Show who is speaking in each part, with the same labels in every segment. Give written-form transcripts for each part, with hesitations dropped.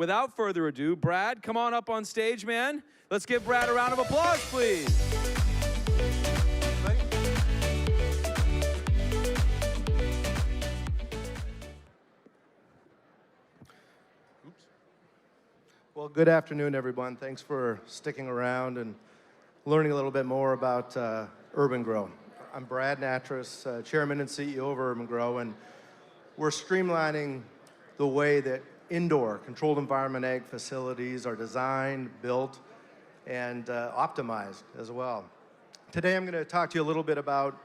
Speaker 1: without further ado, Brad, come on up on stage, man. Let's give Brad a round of applause, please.
Speaker 2: Well, good afternoon, everyone. Thanks for sticking around and learning a little bit more about Urban-gro. I'm Brad Nattrass, Chairman and CEO of Urban-gro, and we're streamlining the way that indoor controlled environment ag facilities are designed, built, and optimized as well. Today, I'm going to talk to you a little bit about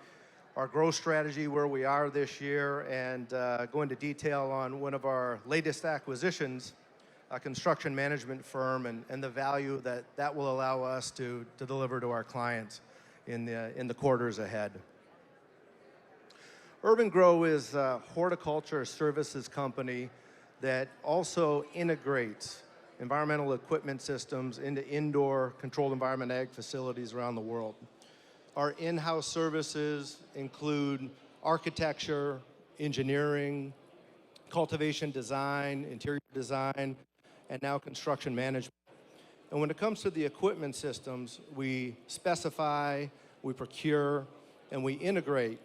Speaker 2: our growth strategy, where we are this year, and go into detail on one of our latest acquisitions, a construction management firm, and the value that will allow us to deliver to our clients in the quarters ahead. Urban-gro is a horticulture services company that also integrates environmental equipment systems into indoor controlled environment ag facilities around the world. Our in-house services include architecture, engineering, cultivation design, interior design, and now construction management. And when it comes to the equipment systems, we specify, we procure, and we integrate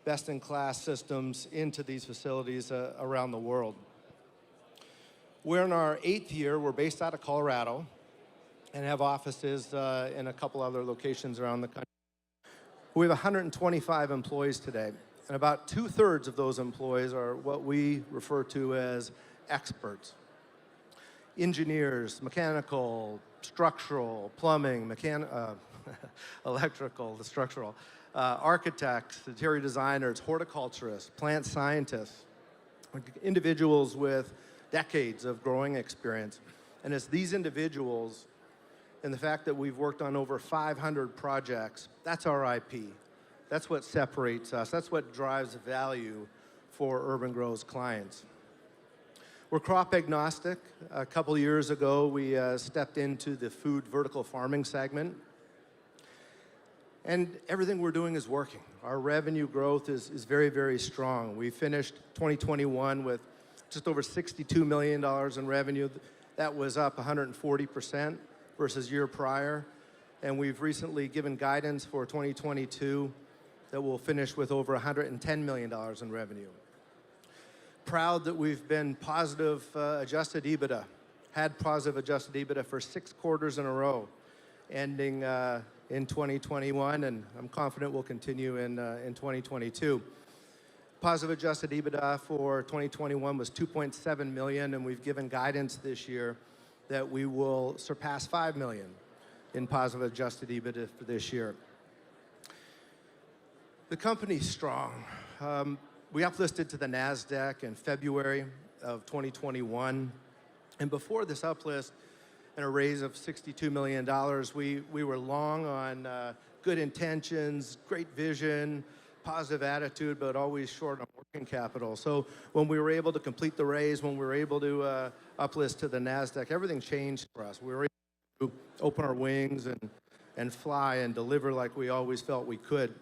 Speaker 2: best-in-class systems into these facilities around the world. We're in our 8th year. We're based out of Colorado and have offices in a couple other locations around the country. We have 125 employees today, and about 2/3 of those employees are what we refer to as experts. Engineers, mechanical, structural, plumbing, electrical, structural, architects, interior designers, horticulturists, plant scientists, individuals with decades of growing experience. And it's these individuals and the fact that we've worked on over 500 projects, that's our IP. That's what separates us. That's what drives value for Urban-gro's clients. We're crop agnostic. A couple years ago, we stepped into the food vertical farming segment. And everything we're doing is working. Our revenue growth is very, very strong. We finished 2021 with just over $62 million in revenue. That was up 140% versus year prior. And we've recently given guidance for 2022 that will finish with over $110 million in revenue. Proud that we've been positive adjusted EBITDA, had positive adjusted EBITDA for 6 quarters in a row, ending in 2021, and I'm confident we'll continue in 2022. Positive adjusted EBITDA for 2021 was $2.7 million, and we've given guidance this year that we will surpass $5 million in positive adjusted EBITDA for this year. The company's strong. We uplisted to the Nasdaq in February of 2021, and before this uplist and a raise of $62 million, we were long on good intentions, great vision, positive attitude, but always short on working capital. So when we were able to complete the raise, when we were able to uplist to the Nasdaq, everything changed for us. We were able to open our wings and fly and deliver like we always felt we could.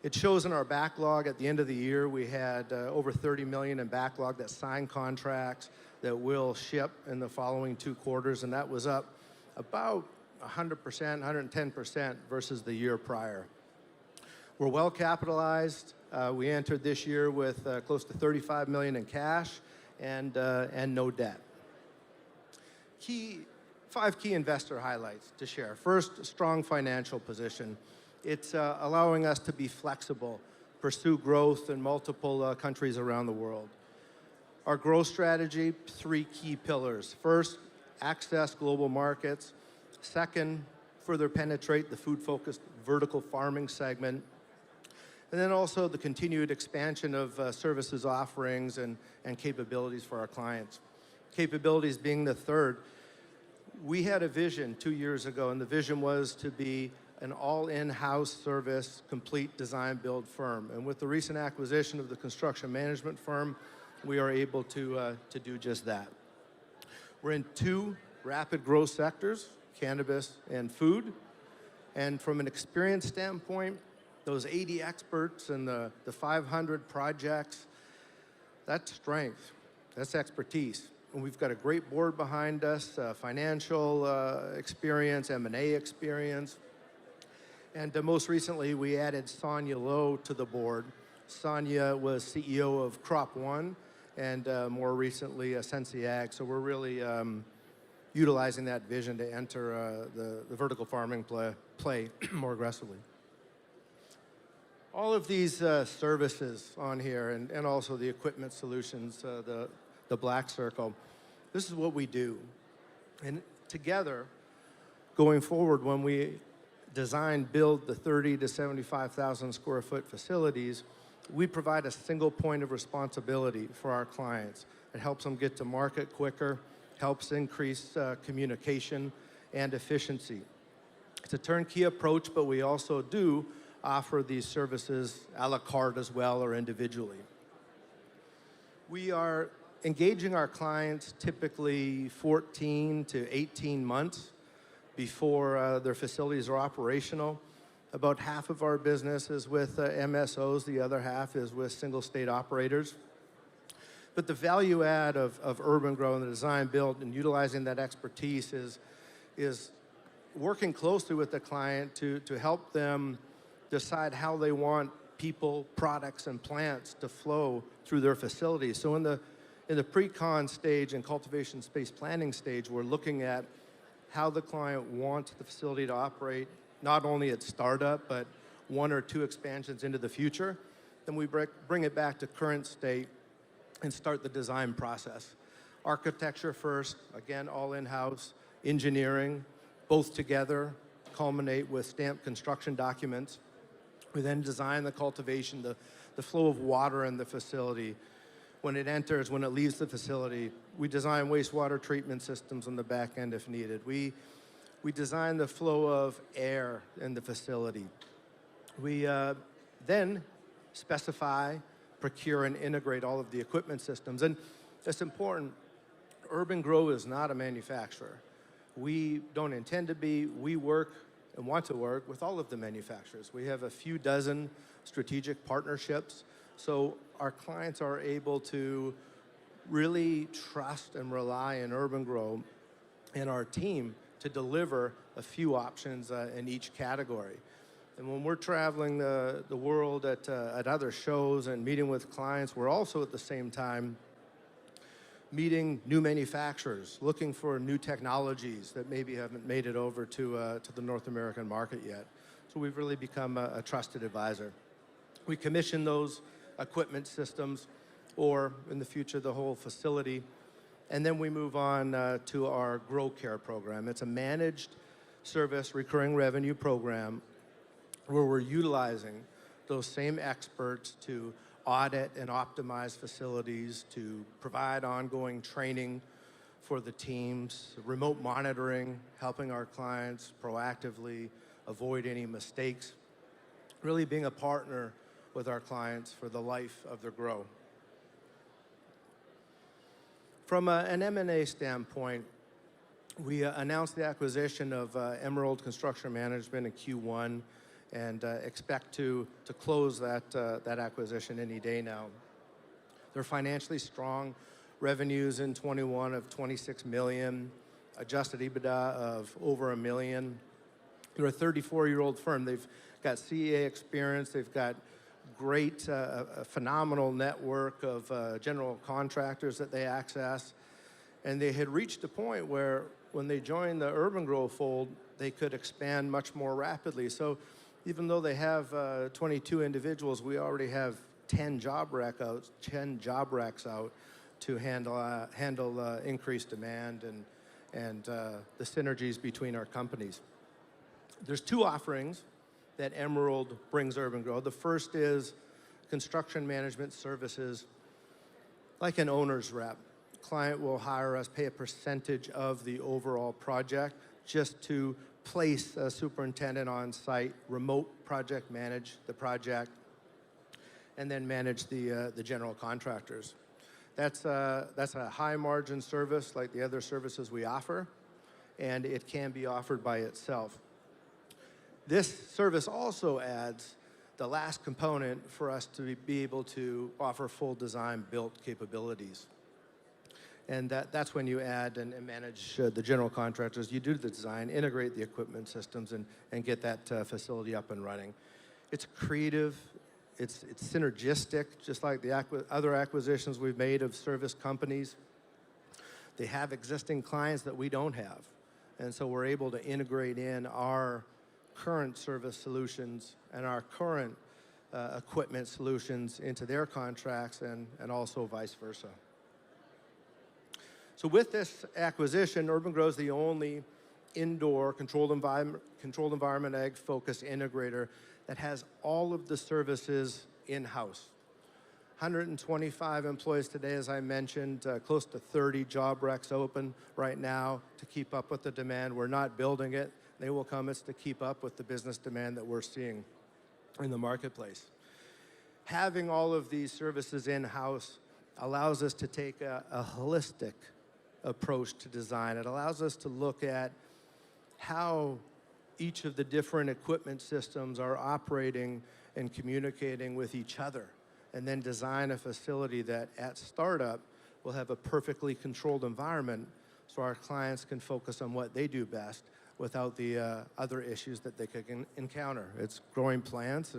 Speaker 2: It shows in our backlog. At the end of the year, we had over $30 million in backlog that signed contracts that will ship in the following 2 quarters, and that was up about 100%, 110% versus the year prior. We're well capitalized. We entered this year with close to $35 million in cash and no debt. 5 key investor highlights to share. First, strong financial position. It's allowing us to be flexible, pursue growth in multiple countries around the world. Our growth strategy, 3 key pillars. First, access global markets. Second, further penetrate the food-focused vertical farming segment. And then also the continued expansion of services offerings and capabilities for our clients. Capabilities being the third. We had a vision 2 years ago, and the vision was to be an all-in-house service, complete design-build firm. And with the recent acquisition of the construction management firm, we are able to do just that. We're in 2 rapid growth sectors, cannabis and food. And from an experience standpoint, those 80 experts and the 500 projects, that's strength, that's expertise. And we've got a great board behind us, financial experience, M&A experience. And most recently, we added Sonia Lowe to the board. Sonia was CEO of Crop One, and more recently, Ancillary Ag. So we're really utilizing that vision to enter the vertical farming play more aggressively. All of these services on here, and also the equipment solutions, the black circle, this is what we do. And together, going forward, when we design, build the 30 to 75,000 square foot facilities, we provide a single point of responsibility for our clients. It helps them get to market quicker, helps increase communication and efficiency. It's a turnkey approach, but we also do offer these services a la carte as well, or individually. We are engaging our clients typically 14 to 18 months before their facilities are operational. About half of our business is with MSOs, the other half is with single state operators. But the value add of Urban-gro and the design, build, and utilizing that expertise is working closely with the client to help them decide how they want people, products, and plants to flow through their facilities. So in the pre-con stage and cultivation space planning stage, we're looking at how the client wants the facility to operate, not only at startup, but 1 or 2 expansions into the future. Then we bring it back to current state and start the design process. Architecture first, again, all in-house, engineering, both together, culminate with stamped construction documents. We then design the cultivation, the flow of water in the facility. When it enters, when it leaves the facility, we design wastewater treatment systems on the back end if needed. We design the flow of air in the facility. We then specify, procure, and integrate all of the equipment systems. And it's important, Urban-gro is not a manufacturer. We don't intend to be. We work and want to work with all of the manufacturers. We have a few dozen strategic partnerships, so our clients are able to really trust and rely on Urban-gro and our team to deliver a few options in each category. And when we're traveling the world at other shows and meeting with clients, we're also at the same time meeting new manufacturers, looking for new technologies that maybe haven't made it over to the North American market yet. So we've really become a trusted advisor. We commission those equipment systems, or in the future, the whole facility. And then we move on to our Grow Care program. It's a managed service recurring revenue program where we're utilizing those same experts to audit and optimize facilities, to provide ongoing training for the teams, remote monitoring, helping our clients proactively avoid any mistakes, really being a partner with our clients for the life of their grow. From an M&A standpoint, we announced the acquisition of Emerald Construction Management in Q1 and expect to close that acquisition any day now. They're financially strong, revenues in 21 of 26 million, adjusted EBITDA of over $1 million. They're a 34-year-old firm. They've got CEA experience. They've got great, phenomenal network of general contractors that they access. And they had reached a point where when they joined the Urban-gro fold, they could expand much more rapidly. So even though they have 22 individuals, we already have 10 job racks out to handle increased demand and the synergies between our companies. There's 2 offerings that Emerald brings Urban-gro. The first is construction management services, like an owner's rep. Client will hire us, pay a percentage of the overall project just to place a superintendent on site, remote project manage the project, and then manage the general contractors. That's a high margin service like the other services we offer, and it can be offered by itself. This service also adds the last component for us to be able to offer full design built capabilities. And that's when you add and manage the general contractors. You do the design, integrate the equipment systems, and get that facility up and running. It's creative, it's synergistic, just like the other acquisitions we've made of service companies. They have existing clients that we don't have. And so we're able to integrate in our current service solutions and our current equipment solutions into their contracts, and also vice versa. So with this acquisition, Urban-gro is the only indoor controlled environment ag-focused integrator that has all of the services in-house. 125 employees today, as I mentioned, close to 30 job recs open right now to keep up with the demand. We're not building it. They will come. It's to keep up with the business demand that we're seeing in the marketplace. Having all of these services in-house allows us to take a holistic approach to design. It allows us to look at how each of the different equipment systems are operating and communicating with each other, and then design a facility that at startup will have a perfectly controlled environment so our clients can focus on what they do best without the other issues that they could encounter. It's growing plants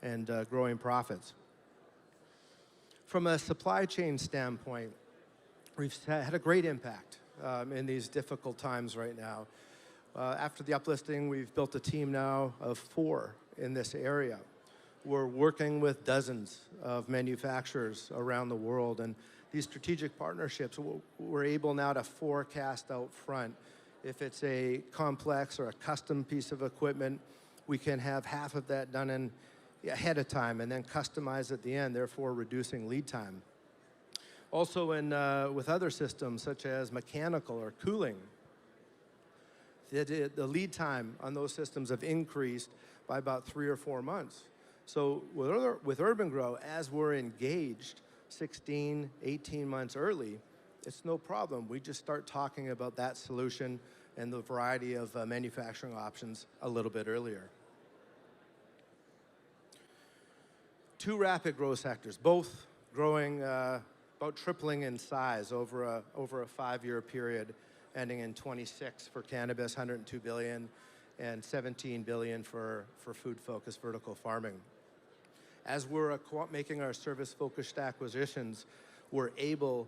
Speaker 2: and growing profits. From a supply chain standpoint, we've had a great impact in these difficult times right now. After the uplisting, we've built a team now of 4 in this area. We're working with dozens of manufacturers around the world, and these strategic partnerships, we're able now to forecast out front. If it's a complex or a custom piece of equipment, we can have half of that done ahead of time and then customize at the end, therefore reducing lead time. Also with other systems such as mechanical or cooling, the lead time on those systems have increased by about 3 or 4 months. So with Urban-gro, as we're engaged 16, 18 months early, it's no problem. We just start talking about that solution and the variety of manufacturing options a little bit earlier. 2 rapid growth sectors, both growing about tripling in size over a 5-year period, ending in 26 for cannabis, 102 billion, and 17 billion for food-focused vertical farming. As we're making our service-focused acquisitions, we're able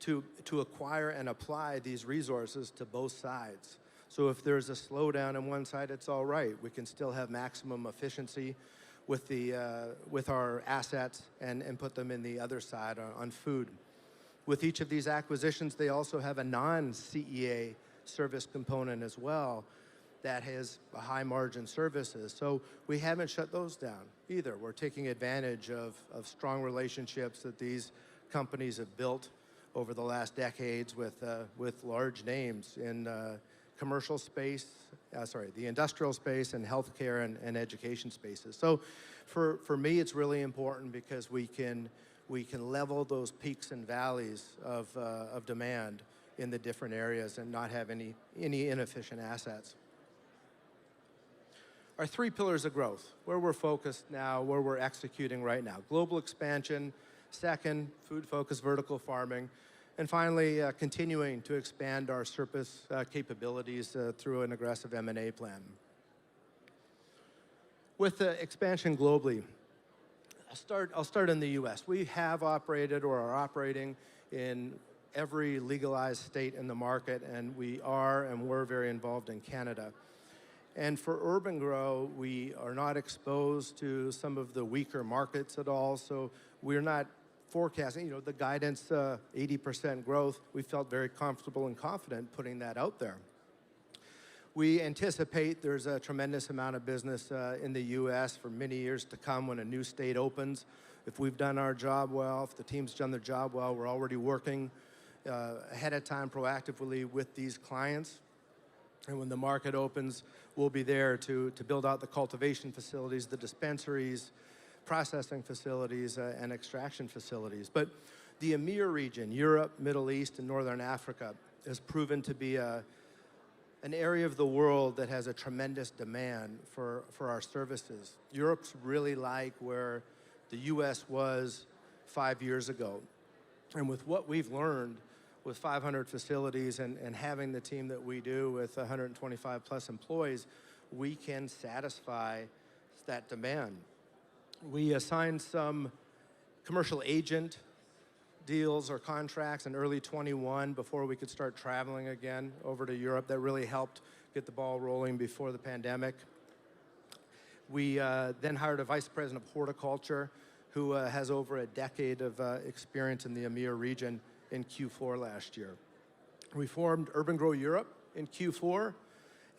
Speaker 2: to acquire and apply these resources to both sides. So if there's a slowdown on one side, it's all right. We can still have maximum efficiency with our assets and put them in the other side on food. With each of these acquisitions, they also have a non-CEA service component as well that has a high margin services. So we haven't shut those down either. We're taking advantage of strong relationships that these companies have built over the last decades with large names in commercial space, the industrial space and healthcare and education spaces. So for me, it's really important because we can level those peaks and valleys of demand in the different areas and not have any inefficient assets. Our 3 pillars of growth, where we're focused now, where we're executing right now. Global expansion, second, food-focused vertical farming, and finally, continuing to expand our service capabilities through an aggressive M&A plan. With the expansion globally, I'll start in the US. We have operated or are operating in every legalized state in the market, and we're very involved in Canada. And for Urban-gro, we are not exposed to some of the weaker markets at all, so we're not forecasting, the guidance, 80% growth. We felt very comfortable and confident putting that out there. We anticipate there's a tremendous amount of business in the US for many years to come when a new state opens. If we've done our job well, if the team's done their job well, we're already working ahead of time proactively with these clients. And when the market opens, we'll be there to build out the cultivation facilities, the dispensaries, processing facilities, and extraction facilities. But the EMEA region, Europe, Middle East, and Northern Africa, has proven to be an area of the world that has a tremendous demand for our services. Europe's really like where the US was 5 years ago. And with what we've learned with 500 facilities and having the team that we do with 125 plus employees, we can satisfy that demand. We assigned some commercial agent deals or contracts in early 21 before we could start traveling again over to Europe. That really helped get the ball rolling before the pandemic. We then hired a vice president of horticulture who has over a decade of experience in the EMEA region in Q4 last year. We formed Urban-gro Europe in Q4,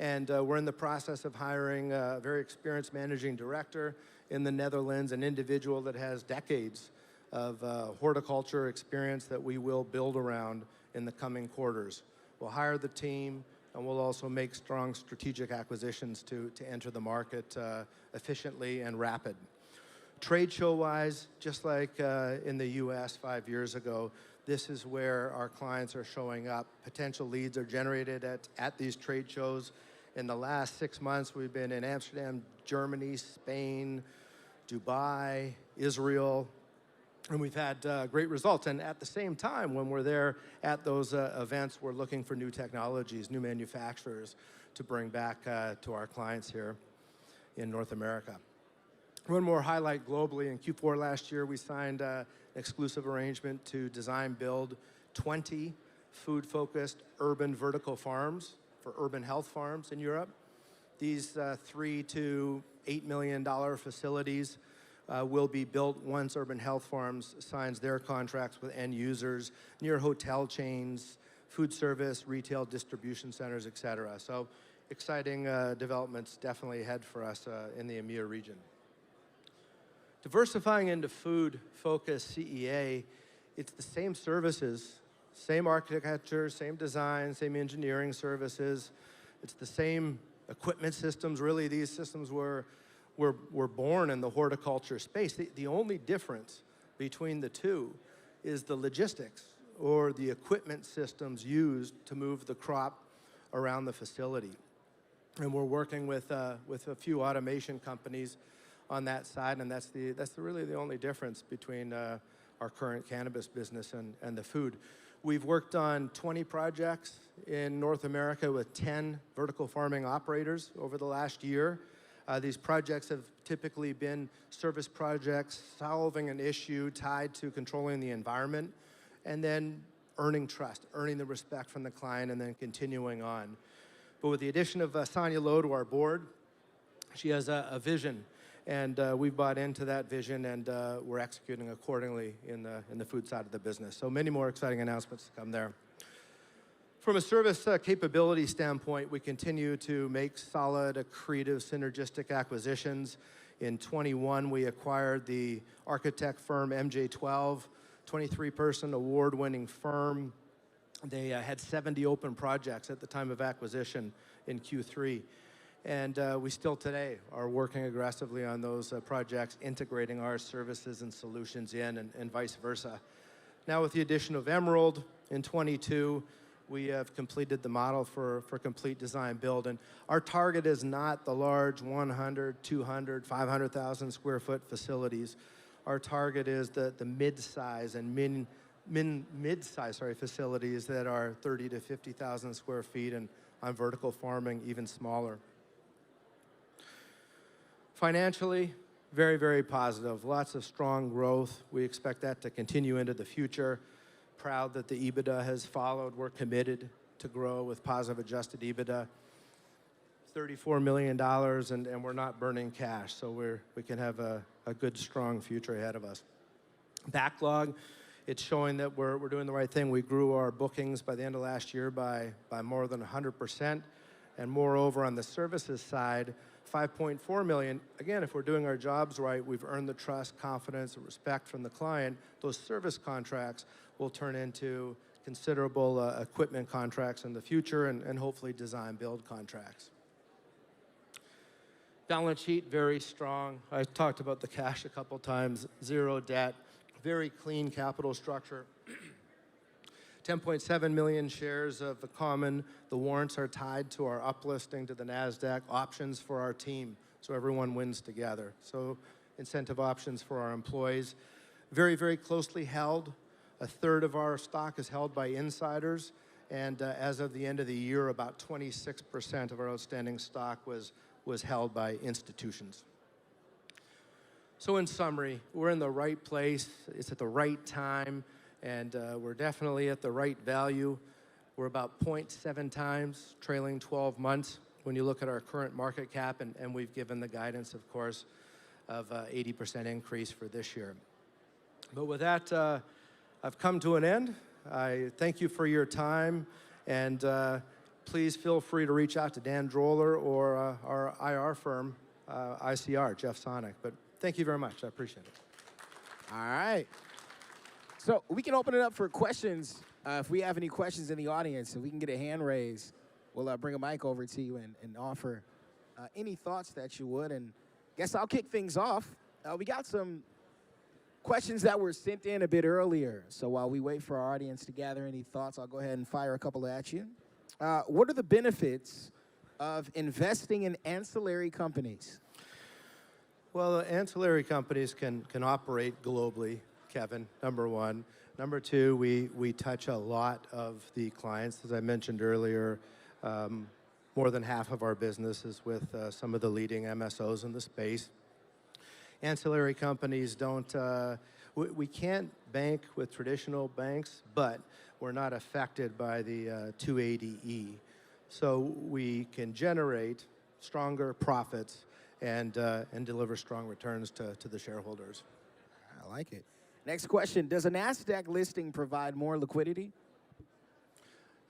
Speaker 2: and we're in the process of hiring a very experienced managing director in the Netherlands, an individual that has decades of horticulture experience that we will build around in the coming quarters. We'll hire the team, and we'll also make strong strategic acquisitions to enter the market efficiently and rapid. Trade show-wise, just like in the US 5 years ago, this is where our clients are showing up. Potential leads are generated at these trade shows. In the last 6 months, we've been in Amsterdam, Germany, Spain, Dubai, Israel, and we've had great results. And at the same time, when we're there at those events, we're looking for new technologies, new manufacturers to bring back to our clients here in North America. One more highlight globally. In Q4 last year, we signed an exclusive arrangement to design build 20 food-focused urban vertical farms for urban health farms in Europe. These $3 to $8 million facilities will be built once Urban Health Farms signs their contracts with end users near hotel chains, food service, retail distribution centers, et cetera. So exciting developments definitely ahead for us in the EMEA region. Diversifying into food-focused CEA, it's the same services, same architecture, same design, same engineering services. It's the same equipment systems. Really, these systems were born in the horticulture space. The only difference between the two is the logistics or the equipment systems used to move the crop around the facility. And we're working with a few automation companies on that side, and that's really the only difference between our current cannabis business and the food. We've worked on 20 projects in North America with 10 vertical farming operators over the last year. These projects have typically been service projects solving an issue tied to controlling the environment and then earning trust, earning the respect from the client, and then continuing on. But with the addition of Sonia Lowe to our board, she has a vision, and we've bought into that vision, and we're executing accordingly in the food side of the business. So many more exciting announcements to come there. From a service capability standpoint, we continue to make solid, accretive, synergistic acquisitions. In 21, we acquired the architect firm MJ12, 23-person award-winning firm. They had 70 open projects at the time of acquisition in Q3. And we still today are working aggressively on those projects, integrating our services and solutions in and vice versa. Now with the addition of Emerald in 22, we have completed the model for complete design build. And our target is not the large 100, 200, 500,000 square foot facilities. Our target is the mid-size and mid-size facilities that are 30 to 50,000 square feet, and on vertical farming, even smaller. Financially, very, very positive. Lots of strong growth. We expect that to continue into the future. Proud that the EBITDA has followed. We're committed to grow with positive adjusted EBITDA. $34 million, and we're not burning cash, so we can have a good, strong future ahead of us. Backlog, it's showing that we're doing the right thing. We grew our bookings by the end of last year by more than 100%, and moreover, on the services side, $5.4 million. Again, if we're doing our jobs right, we've earned the trust, confidence, and respect from the client. Those service contracts will turn into considerable equipment contracts in the future and hopefully design build contracts. Balance sheet, very strong. I talked about the cash a couple times, zero debt, very clean capital structure. 10.7 million shares of the common. The warrants are tied to our uplisting to the Nasdaq, options for our team, so everyone wins together. So incentive options for our employees. Very, very closely held. A third of our stock is held by insiders, and as of the end of the year, about 26% of our outstanding stock was held by institutions. So in summary, we're in the right place, it's at the right time, and we're definitely at the right value. We're about 0.7 times trailing 12 months when you look at our current market cap, and we've given the guidance, of course, of 80% increase for this year. But with that, I've come to an end. I thank you for your time, and please feel free to reach out to Dan Droller or our IR firm, ICR, Jeff Sonic. But thank you very much. I appreciate it.
Speaker 3: All right. So we can open it up for questions. If we have any questions in the audience, if we can get a hand raised, we'll bring a mic over to you and offer any thoughts that you would. And guess I'll kick things off. We got some questions that were sent in a bit earlier. So while we wait for our audience to gather any thoughts, I'll go ahead and fire a couple at you. What are the benefits of investing in ancillary companies?
Speaker 2: Well, ancillary companies can operate globally, Kevin, number one. Number two, we touch a lot of the clients. As I mentioned earlier, more than half of our business is with some of the leading MSOs in the space. Ancillary companies don't, we can't bank with traditional banks, but we're not affected by the 280E. So we can generate stronger profits and deliver strong returns to the shareholders.
Speaker 3: I like it. Next question, does a Nasdaq listing provide more liquidity?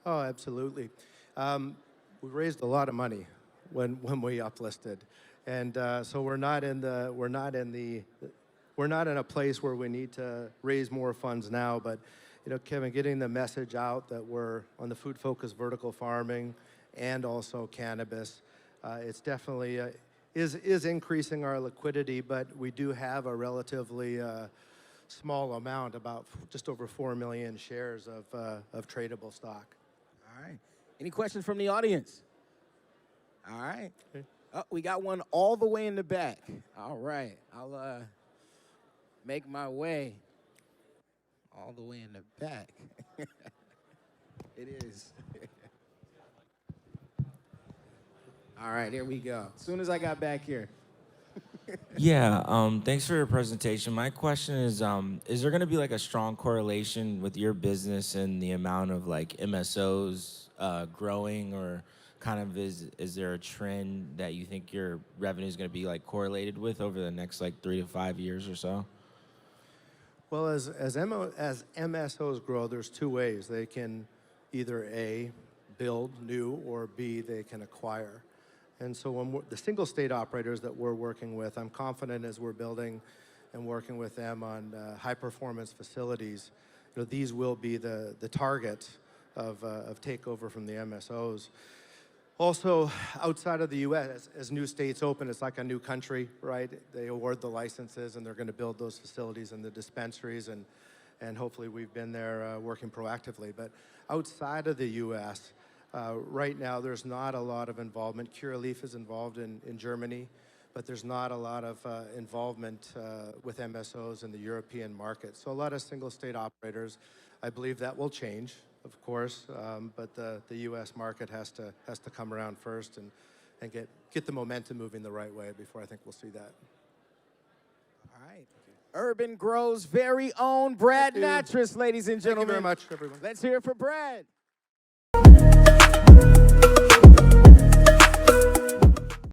Speaker 2: Oh, absolutely. We raised a lot of money when we uplisted. And so we're not in a place where we need to raise more funds now, but Kevin, getting the message out that we're on the food-focused vertical farming and also cannabis, it's definitely is increasing our liquidity, but we do have a relatively small amount, about just over 4 million shares of tradable stock.
Speaker 3: All right. Any questions from the audience? All right.
Speaker 2: Okay.
Speaker 3: Oh, we got one all the way in the back. All right. I'll make my way all the way in the back. It is. All right, here we go. As soon as I got back here.
Speaker 4: Yeah, thanks for your presentation. My question is there going to be like a strong correlation with your business and the amount of like MSOs growing, or kind of is there a trend that you think your revenue is going to be like correlated with over the next like 3 to 5 years or so?
Speaker 2: Well, as MSOs grow, there's two ways. They can either A, build new, or B, they can acquire. And so when the single state operators that we're working with, I'm confident as we're building and working with them on high performance facilities, these will be the target of takeover from the MSOs. Also, outside of the U.S., as new states open, it's like a new country, right? They award the licenses, and they're going to build those facilities and the dispensaries, and hopefully we've been there working proactively. But outside of the U.S., right now, there's not a lot of involvement. Curaleaf is involved in Germany, but there's not a lot of involvement with MSOs in the European market. So a lot of single state operators. I believe that will change, of course, but the U.S. market has to come around first and get the momentum moving the right way before I think we'll see that.
Speaker 3: All right. Urban-gro's very own Brad Nattrass, ladies and gentlemen.
Speaker 2: Thank you very much, everyone.
Speaker 3: Let's hear it for Brad.